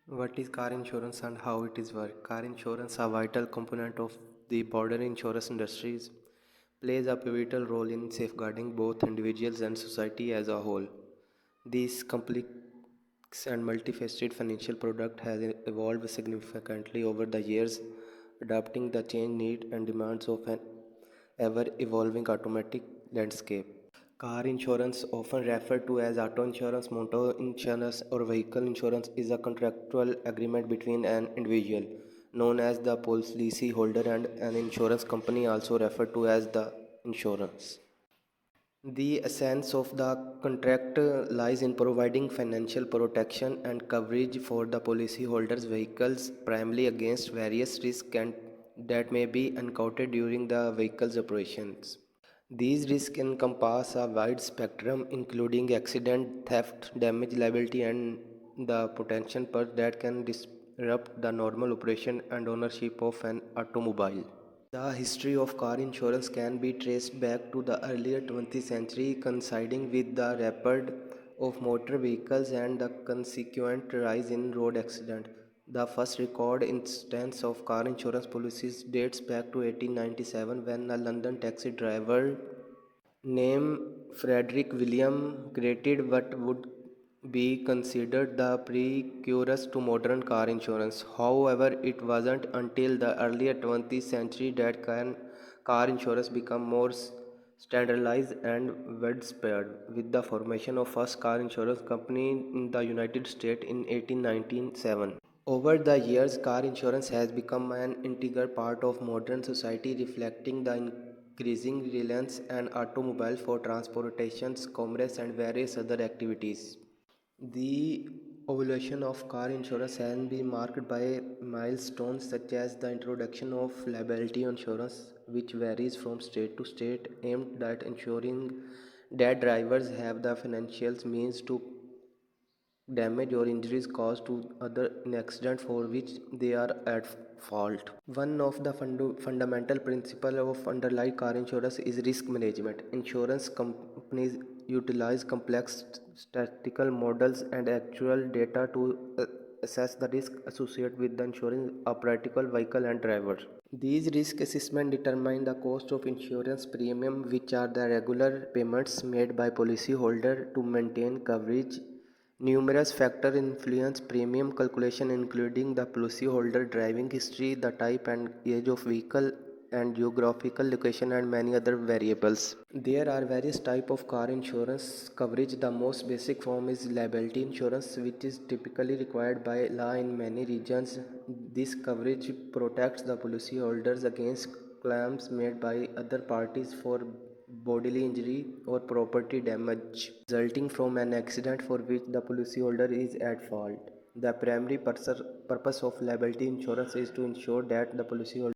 What is car insurance and how it is work? Car insurance, a vital component of the border insurance industries, plays a pivotal role in safeguarding both individuals and society as a whole. This complex and multifaceted financial product has evolved significantly over the years, adapting the changed needs and demands of an ever-evolving automatic landscape. Car insurance, often referred to as auto insurance, motor insurance, or vehicle insurance, is a contractual agreement between an individual, known as the policy holder, and an insurance company, also referred to as the insurance. The essence of the contract lies in providing financial protection and coverage for the policyholder's vehicles, primarily against various risks that may be encountered during the vehicle's operations. These risks encompass a wide spectrum, including accident, theft, damage, liability, and the potential that can disrupt the normal operation and ownership of an automobile. The history of car insurance can be traced back to the earlier 20th century, coinciding with the rapid of motor vehicles and the consequent rise in road accidents. The first record instance of car insurance policies dates back to 1897 when a London taxi driver named Frederick William created what would be considered the precursors to modern car insurance. However, it wasn't until the early 20th century that car insurance became more standardized and widespread, with the formation of first car insurance company in the United States in 1897. Over the years, car insurance has become an integral part of modern society, reflecting the increasing reliance on automobiles for transportation, commerce, and various other activities. The evolution of car insurance has been marked by milestones such as the introduction of liability insurance, which varies from state to state, aimed at ensuring that drivers have the financial means to damage or injuries caused to other in accident for which they are at fault. One of the fundamental principles of underlying car insurance is risk management. Insurance companies utilize complex statistical models and actual data to assess the risk associated with the insurance a particular vehicle and driver. These risk assessments determine the cost of insurance premium, which are the regular payments made by policyholder to maintain coverage. Numerous factors influence premium calculation, including the policyholder driving history, the type and age of vehicle, and geographical location, and many other variables. There are various types of car insurance coverage. The most basic form is liability insurance, which is typically required by law in many regions. This coverage protects the policyholders against claims made by other parties for bodily injury or property damage resulting from an accident for which the policyholder is at fault. The primary purpose of liability insurance is to ensure that the policyholder